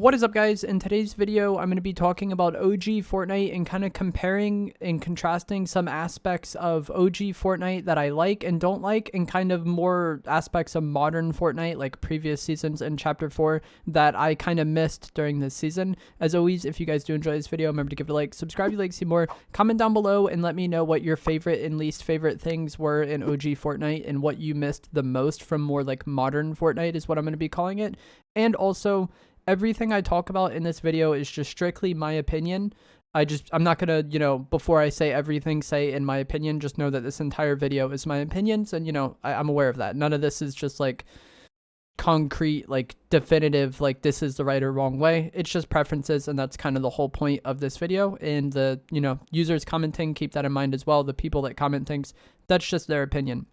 What is up, guys? In today's video, I'm going to be talking about OG Fortnite and kind of comparing and contrasting some aspects of OG Fortnite that I like and don't like, and kind of more aspects of modern Fortnite, like previous seasons in Chapter 4, that I kind of missed during this season. As always, if you guys do enjoy this video, remember to give it a like, subscribe if you like to see more, comment down below, and let me know what your favorite and least favorite things were in OG Fortnite and what you missed the most from more like modern Fortnite is what I'm going to be calling it. And also, everything I talk about in this video is just strictly my opinion. I'm not gonna, before I say everything, say in my opinion. Just know that this entire video is my opinions, and I'm aware of that. None of this is just like concrete, like definitive, like this is the right or wrong way. It's just preferences, and that's kind of the whole point of this video. And the users commenting, keep that in mind as well. The people that comment things, that's just their opinion.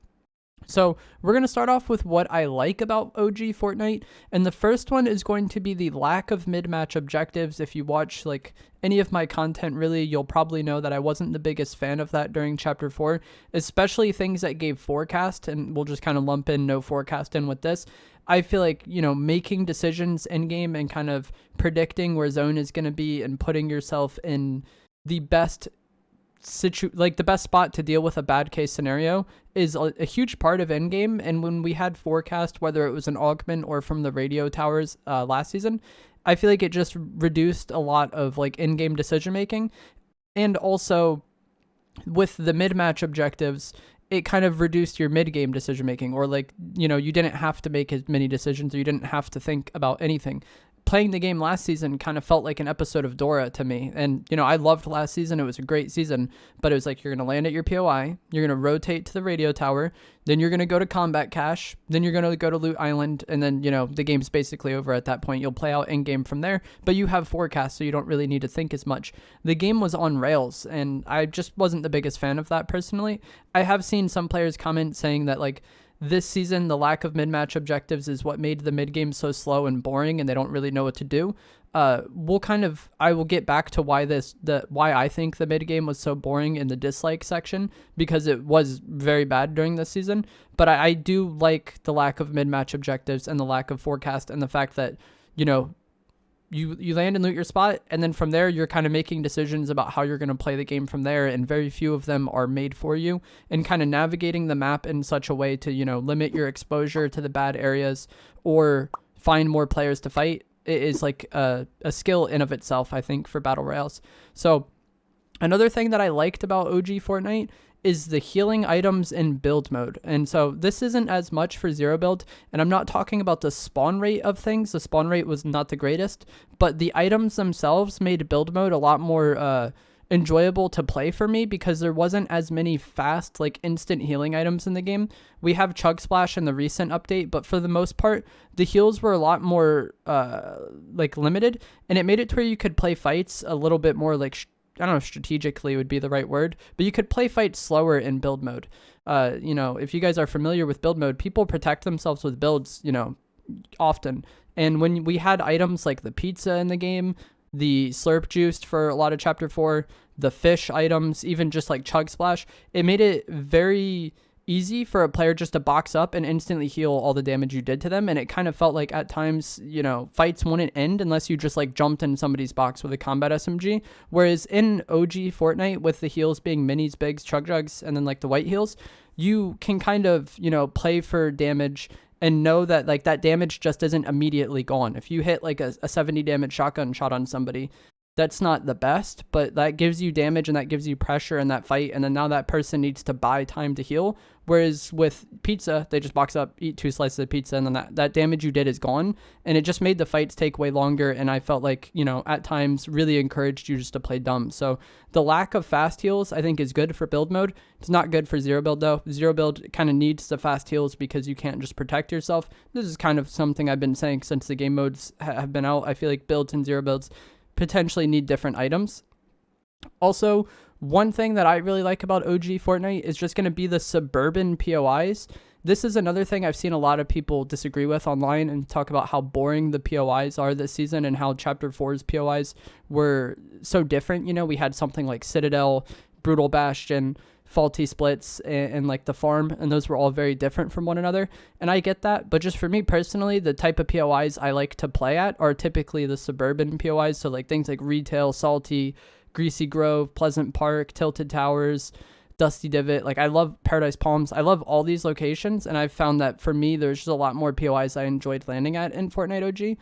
So we're going to start off with what I like about OG Fortnite, and the first one is going to be the lack of mid-match objectives. If you watch like any of my content, really, you'll probably know that I wasn't the biggest fan of that during Chapter 4, especially things that gave forecast, and we'll just kind of lump in no forecast in with this. I feel like, making decisions in game and kind of predicting where zone is going to be and putting yourself in the best the best spot to deal with a bad case scenario is a huge part of endgame. And when we had forecast, whether it was an augment or from the radio towers last season, I feel like it just reduced a lot of like in-game decision making. And also with the mid-match objectives, it kind of reduced your mid-game decision making, or like, you didn't have to make as many decisions, or you didn't have to think about anything. Playing the game last season kind of felt like an episode of Dora to me. And, I loved last season. It was a great season, but it was like, you're going to land at your POI, you're going to rotate to the radio tower, then you're going to go to combat cache, then you're going to go to loot island, and then, the game's basically over at that point. You'll play out in game from there, but you have forecast, so you don't really need to think as much. The game was on rails, and I just wasn't the biggest fan of that personally. I have seen some players comment saying that like, this season, the lack of mid-match objectives is what made the mid-game so slow and boring, and they don't really know what to do. I will get back to why I think the mid-game was so boring in the dislike section, because it was very bad during this season. But I do like the lack of mid-match objectives and the lack of forecast, and the fact that, you land and loot your spot, and then from there you're kind of making decisions about how you're going to play the game from there, and very few of them are made for you, and kind of navigating the map in such a way to limit your exposure to the bad areas or find more players to fight. It is like a skill in of itself, I think, for battle royales. So another thing that I liked about OG Fortnite is the healing items in build mode. And so this isn't as much for zero build, and I'm not talking about the spawn rate of things. The spawn rate was not the greatest, but the items themselves made build mode a lot more enjoyable to play for me, because there wasn't as many fast, like instant healing items in the game. We have Chug Splash in the recent update, but for the most part, the heals were a lot more like limited, and it made it to where you could play fights a little bit more like I don't know if strategically would be the right word, but you could play fights slower in build mode. If you guys are familiar with build mode, people protect themselves with builds, often. And when we had items like the pizza in the game, the slurp juice for a lot of Chapter 4, the fish items, even just like Chug Splash, it made it very easy for a player just to box up and instantly heal all the damage you did to them. And it kind of felt like at times, fights wouldn't end unless you just like jumped in somebody's box with a combat SMG. Whereas in OG Fortnite, with the heals being minis, bigs, chug jugs, and then like the white heals, you can kind of, play for damage and know that like that damage just isn't immediately gone. If you hit like a 70 damage shotgun shot on somebody, that's not the best, but that gives you damage and that gives you pressure in that fight. And then now that person needs to buy time to heal. Whereas with pizza, they just box up, eat 2 slices of pizza, and then that damage you did is gone. And it just made the fights take way longer. And I felt like, at times really encouraged you just to play dumb. So the lack of fast heals, I think, is good for build mode. It's not good for zero build though. Zero build kind of needs the fast heals because you can't just protect yourself. This is kind of something I've been saying since the game modes have been out. I feel like builds and zero builds potentially need different items. Also, one thing that I really like about OG Fortnite is just going to be the suburban POIs. This is another thing I've seen a lot of people disagree with online and talk about how boring the POIs are this season, and how Chapter 4's POIs were so different. We had something like Citadel, Brutal Bastion, faulty splits and like the farm, and those were all very different from one another. And I get that, but just for me personally, the type of POIs I like to play at are typically the suburban POIs. So like things like Retail, Salty, Greasy Grove, Pleasant Park, Tilted Towers, Dusty Divot. Like I love Paradise Palms. I love all these locations, and I've found that for me, there's just a lot more POIs I enjoyed landing at in Fortnite OG.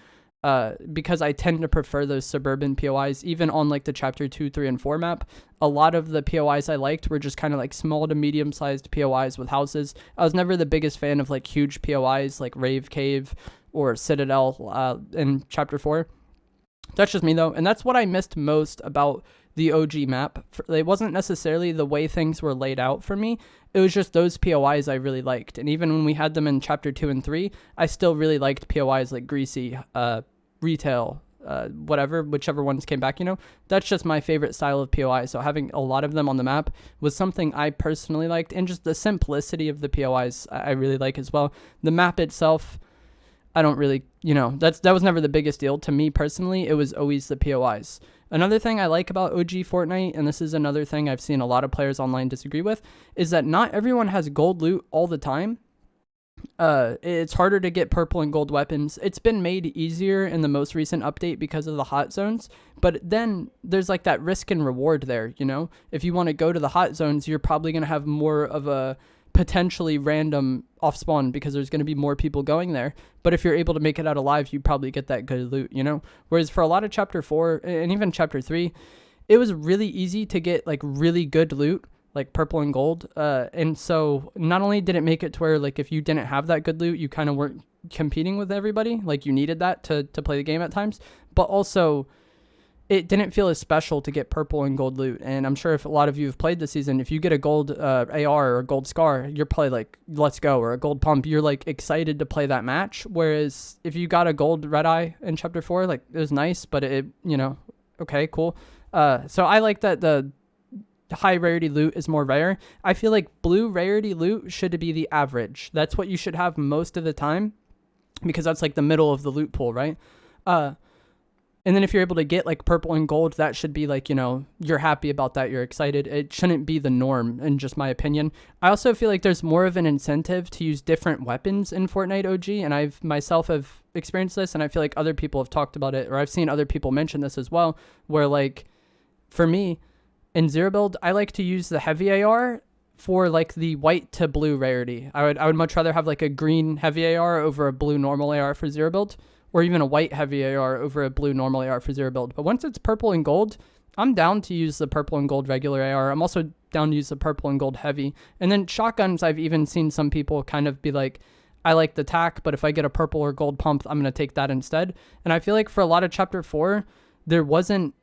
Because I tend to prefer those suburban POIs, even on like the chapter 2, 3, and 4 map. A lot of the POIs I liked were just kind of like small to medium sized POIs with houses. I was never the biggest fan of like huge POIs like Rave Cave or Citadel in chapter 4. That's just me though, and that's what I missed most about the OG map. It wasn't necessarily the way things were laid out for me. It was just those POIs I really liked. And even when we had them in chapter 2 and 3, I still really liked POIs like Greasy, Retail, whatever, whichever ones came back, that's just my favorite style of POI. So having a lot of them on the map was something I personally liked, and just the simplicity of the POIs I really like as well. The map itself, I don't really, that was never the biggest deal to me personally. It was always the POIs. Another thing I like about OG Fortnite, and this is another thing I've seen a lot of players online disagree with, is that not everyone has gold loot all the time. It's harder to get purple and gold weapons. It's been made easier in the most recent update because of the hot zones, but then there's like that risk and reward there, If you want to go to the hot zones, you're probably going to have more of a potentially random off spawn because there's going to be more people going there. But if you're able to make it out alive, you probably get that good loot, Whereas for a lot of chapter 4 and even chapter 3, it was really easy to get like really good loot, like purple and gold. And so not only did it make it to where like if you didn't have that good loot, you kind of weren't competing with everybody, like you needed that to play the game at times, but also it didn't feel as special to get purple and gold loot. And I'm sure if a lot of you have played this season, if you get a gold AR or a gold scar, you're probably like, let's go, or a gold pump, you're like excited to play that match. Whereas if you got a gold red eye in chapter 4, like it was nice, but it okay, cool. So I like that the high rarity loot is more rare. I feel like blue rarity loot should be the average. That's what you should have most of the time, because that's like the middle of the loot pool, right? And then if you're able to get like purple and gold, that should be like, you're happy about that. You're excited. It shouldn't be the norm, in just my opinion. I also feel like there's more of an incentive to use different weapons in Fortnite OG. And I've myself have experienced this, and I feel like other people have talked about it, or I've seen other people mention this as well, where like for me in zero build, I like to use the heavy AR for like the white to blue rarity. I would much rather have like a green heavy AR over a blue normal AR for zero build, or even a white heavy AR over a blue normal AR for zero build. But once it's purple and gold, I'm down to use the purple and gold regular AR. I'm also down to use the purple and gold heavy. And then shotguns, I've even seen some people kind of be like, I like the tack, but if I get a purple or gold pump, I'm going to take that instead. And I feel like for a lot of chapter 4, there wasn't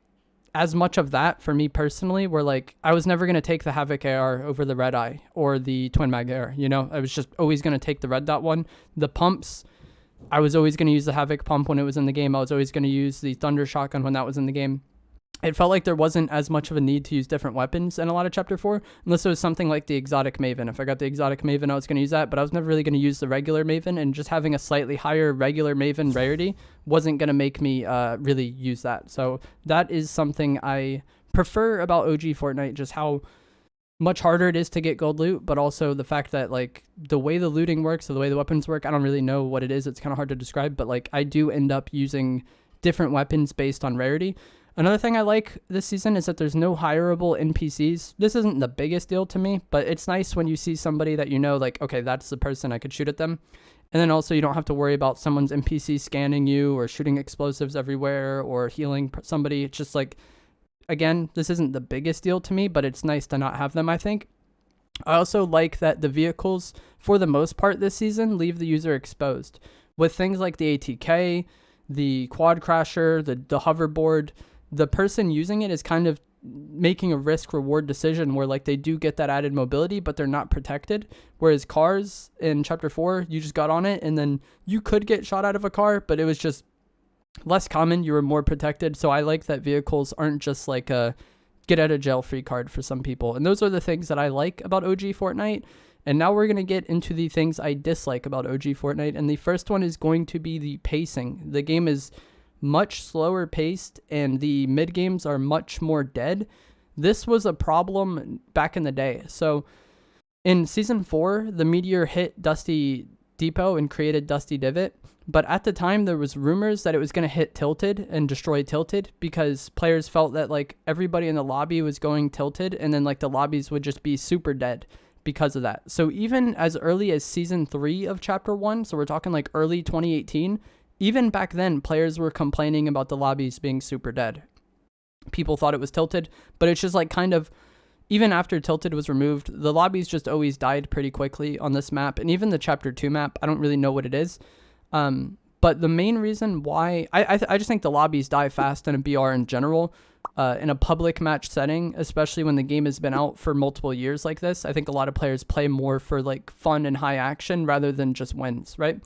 as much of that for me personally, where like I was never going to take the Havoc AR over the red eye or the twin mag AR. I was just always going to take the red dot one. The pumps, I was always going to use the Havoc pump when it was in the game. I was always going to use the Thunder shotgun when that was in the game. It felt like there wasn't as much of a need to use different weapons in a lot of chapter 4, unless it was something like the exotic Maven. If I got the exotic Maven, I was going to use that, but I was never really going to use the regular Maven, and just having a slightly higher regular Maven rarity wasn't going to make me really use that. So that is something I prefer about OG Fortnite, just how much harder it is to get gold loot, but also the fact that like the way the looting works, or the way the weapons work, I don't really know what it is. It's kind of hard to describe, but like I do end up using different weapons based on rarity. Another thing I like this season is that there's no hireable NPCs. This isn't the biggest deal to me, but it's nice when you see somebody that like, okay, that's the person, I could shoot at them. And then also you don't have to worry about someone's NPC scanning you or shooting explosives everywhere or healing somebody. It's just like, again, this isn't the biggest deal to me, but it's nice to not have them, I think. I also like that the vehicles, for the most part this season, leave the user exposed. With things like the ATK, the quad crasher, the hoverboard, the person using it is kind of making a risk reward decision where like they do get that added mobility, but they're not protected. Whereas cars in chapter 4, you just got on it and then you could get shot out of a car, but it was just less common. You were more protected. So I like that vehicles aren't just like a get out of jail free card for some people. And those are the things that I like about OG Fortnite. And now we're going to get into the things I dislike about OG Fortnite. And the first one is going to be the pacing. The game is much slower paced and the mid games are much more dead. This was a problem back in the day. So in Season 4, the meteor hit Dusty Depot and created Dusty Divot. But at the time, there was rumors that it was going to hit Tilted and destroy Tilted because players felt that like everybody in the lobby was going Tilted, and then like the lobbies would just be super dead because of that. So even as early as Season 3 of Chapter 1, so we're talking like early 2018, even back then, players were complaining about the lobbies being super dead. People thought it was Tilted, but it's just like kind of, even after Tilted was removed, the lobbies just always died pretty quickly on this map. And even the Chapter 2 map, I don't really know what it is. But the main reason why, I just think the lobbies die fast in a BR in general. In a public match setting, especially when the game has been out for multiple years like this, I think a lot of players play more for like fun and high action rather than just wins, right?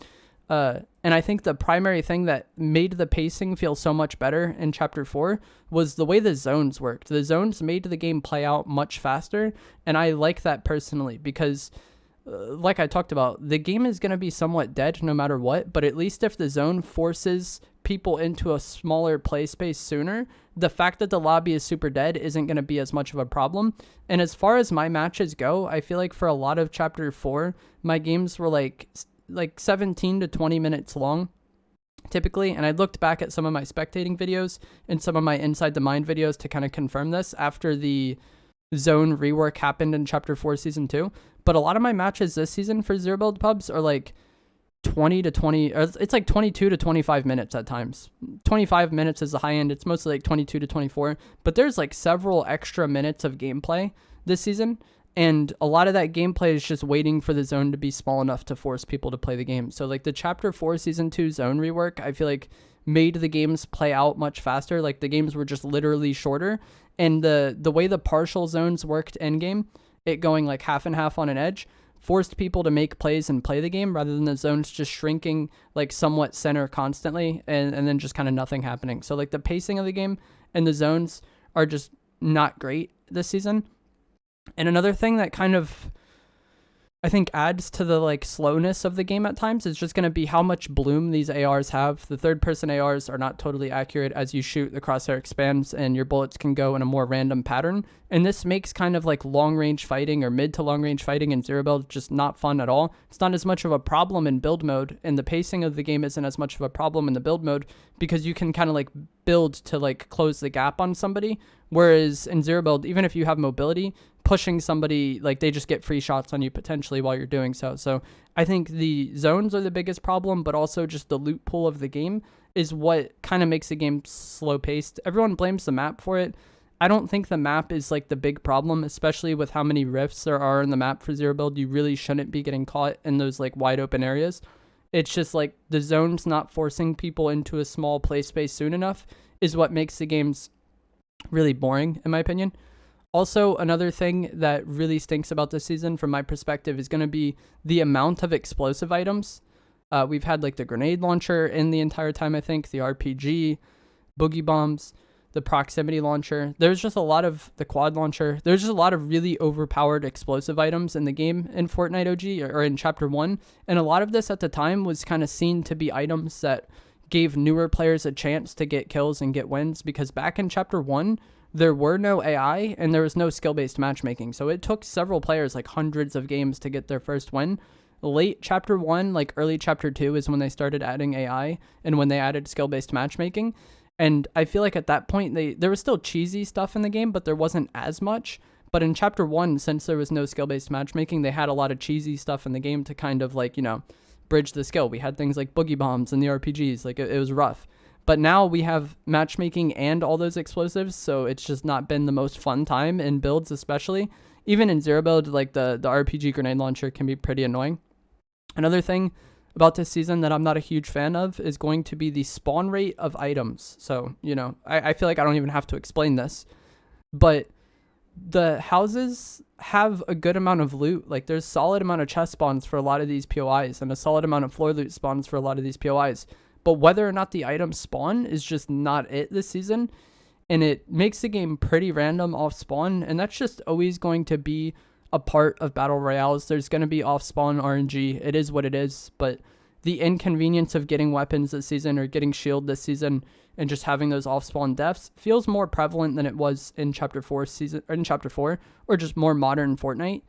And I think the primary thing that made the pacing feel so much better in Chapter 4 was the way the zones worked. The zones made the game play out much faster, and I like that personally because, like I talked about, the game is going to be somewhat dead no matter what, but at least if the zone forces people into a smaller play space sooner, the fact that the lobby is super dead isn't going to be as much of a problem. And as far as my matches go, I feel like for a lot of Chapter 4, my games were like 17 to 20 minutes long typically, and I looked back at some of my spectating videos and some of my Inside the Mind videos to kind of confirm this after the zone rework happened in Chapter 4 Season 2. But a lot of my matches this season for Zero Build pubs are like 20 to 20, or it's like 22 to 25 minutes at times. 25 minutes is the high end. It's mostly like 22 to 24, but there's like several extra minutes of gameplay this season. And a lot of that gameplay is just waiting for the zone to be small enough to force people to play the game. So like the Chapter 4 Season 2 zone rework, I feel like made the games play out much faster. Like the games were just literally shorter. And the way the partial zones worked endgame, it going like half and half on an edge, forced people to make plays and play the game rather than the zones just shrinking like somewhat center constantly and then just kind of nothing happening. So like the pacing of the game and the zones are just not great this season. And another thing that kind of, I think, adds to the like slowness of the game at times is just going to be how much bloom these ARs have. The third-person ARs are not totally accurate. As you shoot, the crosshair expands and your bullets can go in a more random pattern. And this makes kind of like long-range fighting or mid to long-range fighting in Zero Build just not fun at all. It's not as much of a problem in build mode, and the pacing of the game isn't as much of a problem in the build mode because you can kind of like build to like close the gap on somebody. Whereas in Zero Build, even if you have mobility, pushing somebody, like they just get free shots on you potentially while you're doing so. So I think the zones are the biggest problem, but also just the loot pool of the game is what kind of makes the game slow paced. Everyone blames the map for it. I don't think the map is like the big problem, especially with how many rifts there are in the map for Zero Build. You really shouldn't be getting caught in those like wide open areas. It's just like the zones not forcing people into a small play space soon enough is what makes the games really boring, in my opinion. Also, another thing that really stinks about this season, from my perspective, is going to be the amount of explosive items. We've had like the grenade launcher in the entire time, I think, the RPG, boogie bombs, the proximity launcher. There's just a lot of the quad launcher. There's just a lot of really overpowered explosive items in the game in Fortnite OG or in Chapter 1. And a lot of this at the time was kind of seen to be items that gave newer players a chance to get kills and get wins, because back in Chapter 1, there were no AI and there was no skill-based matchmaking. So it took several players like hundreds of games to get their first win. Late Chapter 1, like early Chapter 2 is when they started adding AI and when they added skill-based matchmaking. And I feel like at that point, there was still cheesy stuff in the game, but there wasn't as much. But in Chapter 1, since there was no skill-based matchmaking, they had a lot of cheesy stuff in the game to kind of like, you know, bridge the skill. We had things like boogie bombs and the RPGs. Like it was rough. But now we have matchmaking and all those explosives, so it's just not been the most fun time in builds, especially. Even in Zero Build, like the RPG grenade launcher can be pretty annoying. Another thing about this season that I'm not a huge fan of is going to be the spawn rate of items. So, you know, I feel like I don't even have to explain this, but the houses have a good amount of loot. Like there's solid amount of chest spawns for a lot of these POIs and a solid amount of floor loot spawns for a lot of these POIs. But whether or not the items spawn is just not it this season. And it makes the game pretty random off spawn. And that's just always going to be a part of battle royales. There's going to be off spawn RNG. It is what it is. But the inconvenience of getting weapons this season or getting shield this season and just having those off-spawn deaths feels more prevalent than it was in Chapter 4 or just more modern Fortnite.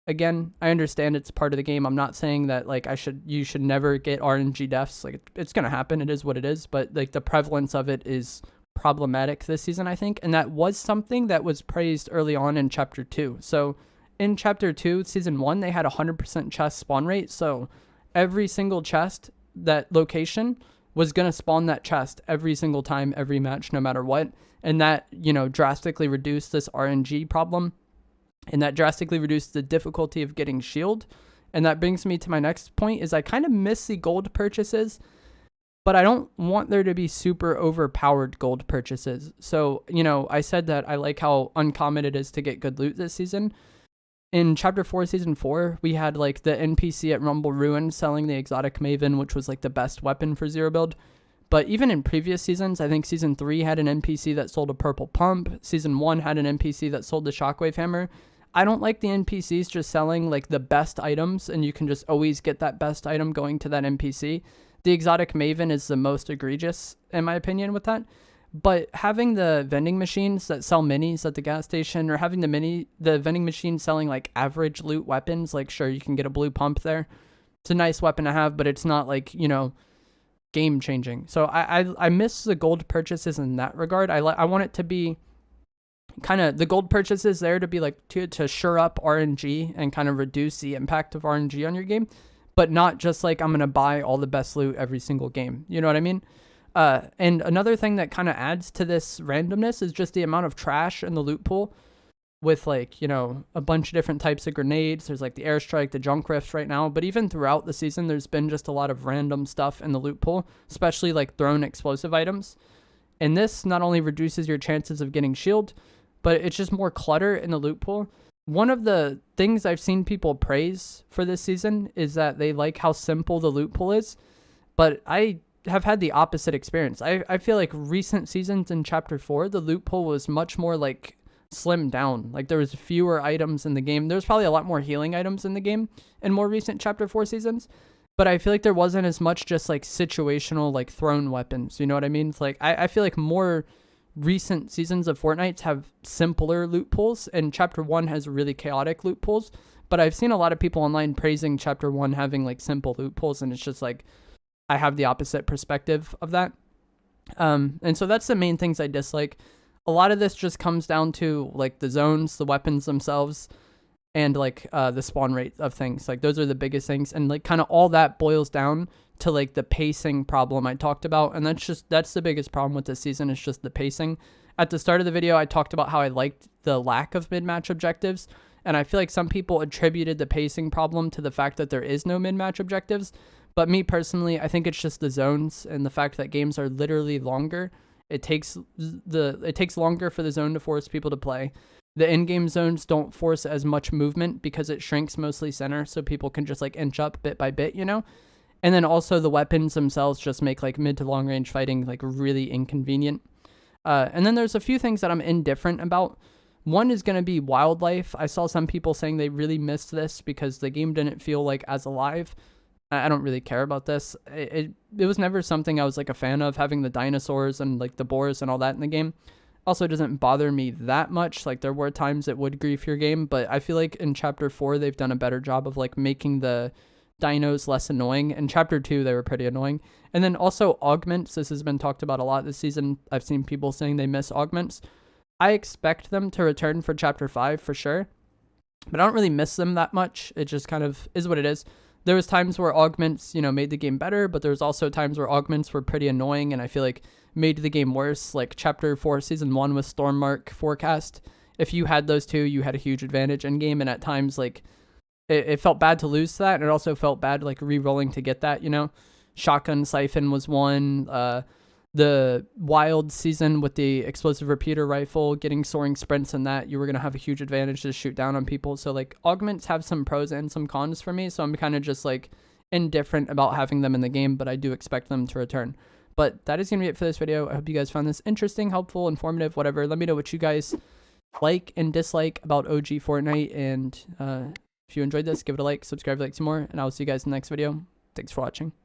Again, I understand it's part of the game. I'm not saying that like you should never get RNG deaths. Like it's gonna happen. It is what it is. But like the prevalence of it is problematic this season, I think, and that was something that was praised early on in Chapter 2. So in Chapter 2, Season 1, they had 100% chest spawn rate. So every single chest, that location was going to spawn that chest every single time, every match, no matter what. And that, drastically reduced this RNG problem. And that drastically reduced the difficulty of getting shield. And that brings me to my next point is I kind of miss the gold purchases, but I don't want there to be super overpowered gold purchases. So, I said that I like how uncommon it is to get good loot this season. In Chapter 4, Season 4, we had like the NPC at Rumble Ruin selling the exotic Maven, which was like the best weapon for zero build. But even in previous seasons, I think Season 3 had an NPC that sold a purple pump. Season 1 had an NPC that sold the shockwave hammer. I don't like the NPCs just selling like the best items, and you can just always get that best item going to that NPC. The exotic Maven is the most egregious, in my opinion, with that. But having the vending machines that sell minis at the gas station, or having the vending machine selling like average loot weapons, like sure, you can get a blue pump there. It's a nice weapon to have, but it's not like, game changing. So I miss the gold purchases in that regard. I want it to be kind of the gold purchases there to be like to shore up RNG and kind of reduce the impact of RNG on your game, but not just like I'm going to buy all the best loot every single game. You know what I mean? And another thing that kind of adds to this randomness is just the amount of trash in the loot pool with like, a bunch of different types of grenades. There's like the airstrike, the junk rift right now, but even throughout the season, there's been just a lot of random stuff in the loot pool, especially like thrown explosive items. And this not only reduces your chances of getting shield, but it's just more clutter in the loot pool. One of the things I've seen people praise for this season is that they like how simple the loot pool is, but I have had the opposite experience. I feel like recent seasons in Chapter 4, the loot pool was much more like slimmed down. Like there was fewer items in the game. There's probably a lot more healing items in the game in more recent Chapter 4 seasons, but I feel like there wasn't as much just like situational, like thrown weapons. You know what I mean? It's like, I feel like more recent seasons of Fortnite have simpler loot pools, and Chapter 1 has really chaotic loot pools. But I've seen a lot of people online praising Chapter 1 having like simple loot pools, and it's just like, I have the opposite perspective of that. And so that's the main things I dislike. A lot of this just comes down to like the zones, the weapons themselves, and like the spawn rate of things. Like those are the biggest things. And like kind of all that boils down to like the pacing problem I talked about. And that's the biggest problem with this season, is just the pacing. At the start of the video, I talked about how I liked the lack of mid-match objectives. And I feel like some people attributed the pacing problem to the fact that there is no mid-match objectives. But me personally, I think it's just the zones and the fact that games are literally longer. It takes longer for the zone to force people to play. The in-game zones don't force as much movement because it shrinks mostly center, so people can just like inch up bit by bit, And then also the weapons themselves just make like mid to long range fighting like really inconvenient. And then there's a few things that I'm indifferent about. One is going to be wildlife. I saw some people saying they really missed this because the game didn't feel like as alive. I don't really care about this. It was never something I was like a fan of, having the dinosaurs and like the boars and all that in the game. Also, it doesn't bother me that much. Like there were times it would grief your game, but I feel like in Chapter 4 they've done a better job of like making the dinos less annoying. In Chapter 2 they were pretty annoying. And then also augments. This has been talked about a lot this season. I've seen people saying they miss augments. I expect them to return for Chapter 5 for sure, but I don't really miss them that much. It just kind of is what it is. There was times where augments, made the game better, but there was also times where augments were pretty annoying, and I feel like made the game worse. Like Chapter 4 Season 1 with Stormmark Forecast. If you had those two, you had a huge advantage in game, and at times like it felt bad to lose that, and it also felt bad like re-rolling to get that, Shotgun Siphon was one. The wild season with the explosive repeater rifle, getting soaring sprints in that, you were going to have a huge advantage to shoot down on people. So like augments have some pros and some cons for me. So I'm kind of just like indifferent about having them in the game, but I do expect them to return. But that is going to be it for this video. I hope you guys found this interesting, helpful, informative, whatever. Let me know what you guys like and dislike about OG Fortnite. And if you enjoyed this, give it a like, subscribe, like some more, and I will see you guys in the next video. Thanks for watching.